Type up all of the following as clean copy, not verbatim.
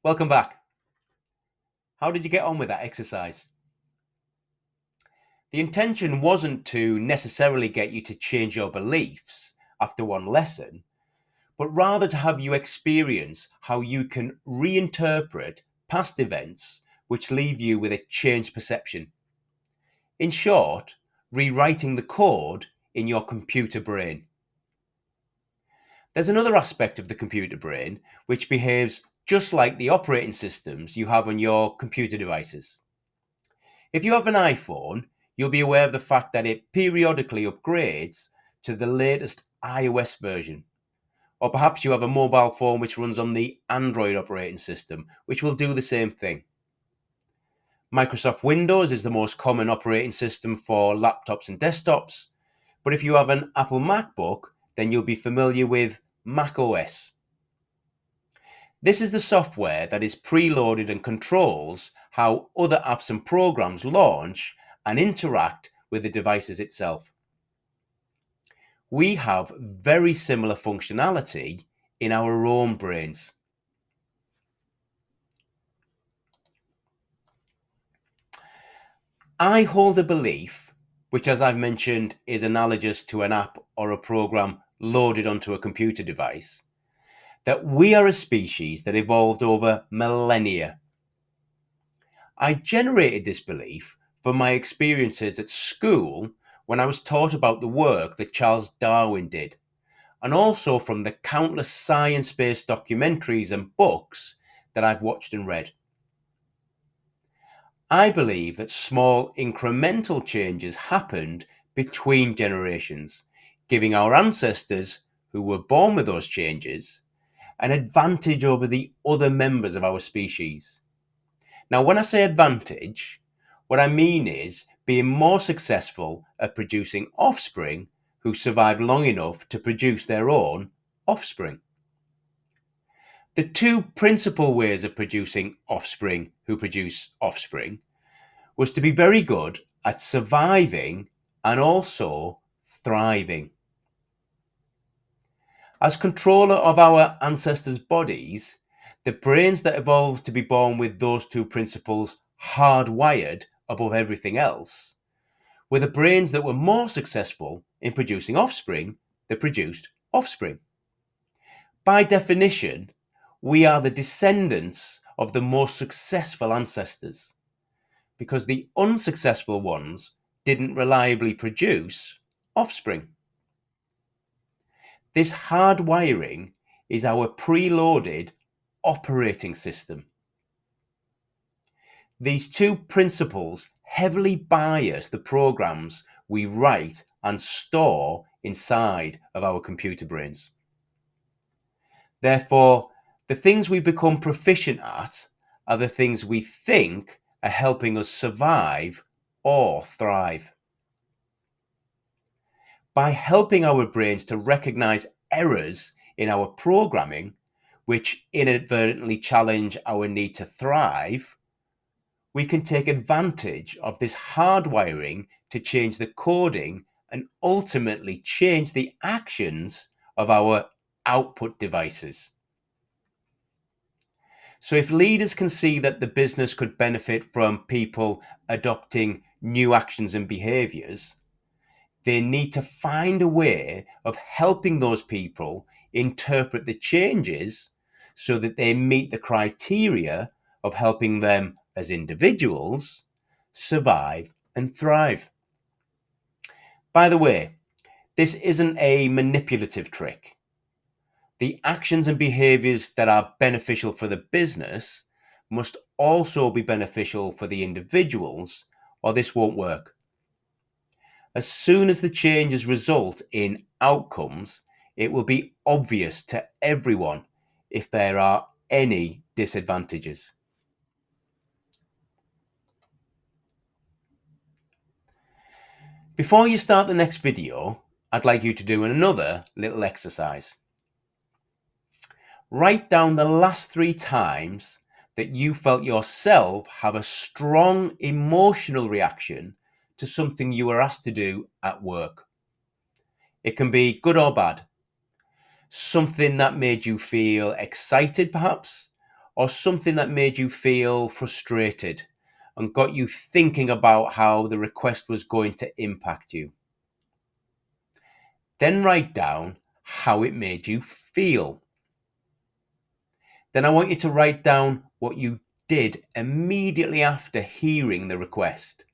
Welcome back. How did you get on with that exercise? The intention wasn't to necessarily get you to change your beliefs after one lesson, but rather to have you experience how you can reinterpret past events which leave you with a changed perception. In short, rewriting the code in your computer brain. There's another aspect of the computer brain which behaves just like the operating systems you have on your computer devices. If you have an iPhone, you'll be aware of the fact that it periodically upgrades to the latest iOS version. Or perhaps you have a mobile phone which runs on the Android operating system, which will do the same thing. Microsoft Windows is the most common operating system for laptops and desktops, but if you have an Apple MacBook, then you'll be familiar with macOS. This is the software that is preloaded and controls how other apps and programs launch and interact with the devices itself. We have very similar functionality in our own brains. I hold a belief, which as I've mentioned is analogous to an app or a program loaded onto a computer device, that we are a species that evolved over millennia. I generated this belief from my experiences at school when I was taught about the work that Charles Darwin did, and also from the countless science-based documentaries and books that I've watched and read. I believe that small incremental changes happened between generations, giving our ancestors, who were born with those changes, an advantage over the other members of our species. Now, when I say advantage, what I mean is being more successful at producing offspring who survive long enough to produce their own offspring. The two principal ways of producing offspring who produce offspring was to be very good at surviving and also thriving. As controller of our ancestors' bodies, the brains that evolved to be born with those two principles hardwired above everything else were the brains that were more successful in producing offspring that produced offspring. By definition, we are the descendants of the most successful ancestors because the unsuccessful ones didn't reliably produce offspring. This hardwiring is our preloaded operating system. These two principles heavily bias the programs we write and store inside of our computer brains. Therefore, the things we become proficient at are the things we think are helping us survive or thrive. By helping our brains to recognize errors in our programming, which inadvertently challenge our need to thrive, we can take advantage of this hardwiring to change the coding and ultimately change the actions of our output devices. So if leaders can see that the business could benefit from people adopting new actions and behaviors, they need to find a way of helping those people interpret the changes so that they meet the criteria of helping them as individuals survive and thrive. By the way, this isn't a manipulative trick. The actions and behaviors that are beneficial for the business must also be beneficial for the individuals, or this won't work. As soon as the changes result in outcomes, it will be obvious to everyone if there are any disadvantages. Before you start the next video, I'd like you to do another little exercise. Write down the last 3 times that you felt yourself have a strong emotional reaction to something you were asked to do at work. It can be good or bad. Something that made you feel excited, perhaps, or something that made you feel frustrated and got you thinking about how the request was going to impact you. Then write down how it made you feel. Then I want you to write down what you did immediately after hearing the request.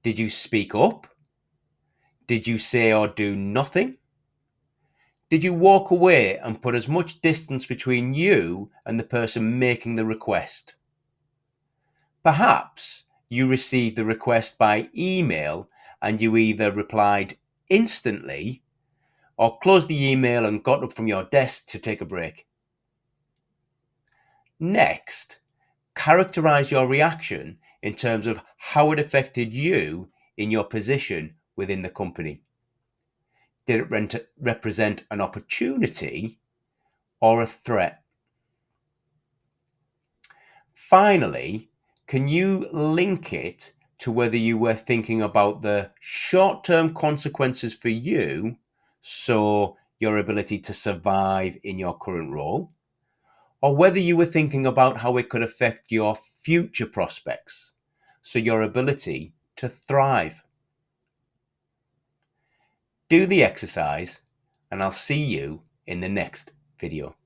Did you speak up? Did you say or do nothing? Did you walk away and put as much distance between you and the person making the request? Perhaps you received the request by email and you either replied instantly or closed the email and got up from your desk to take a break. Next, characterize your reaction in terms of how it affected you in your position within the company. Did it represent an opportunity or a threat? Finally, can you link it to whether you were thinking about the short-term consequences for you, so your ability to survive in your current role, or whether you were thinking about how it could affect your future prospects, so your ability to thrive? Do the exercise, and I'll see you in the next video.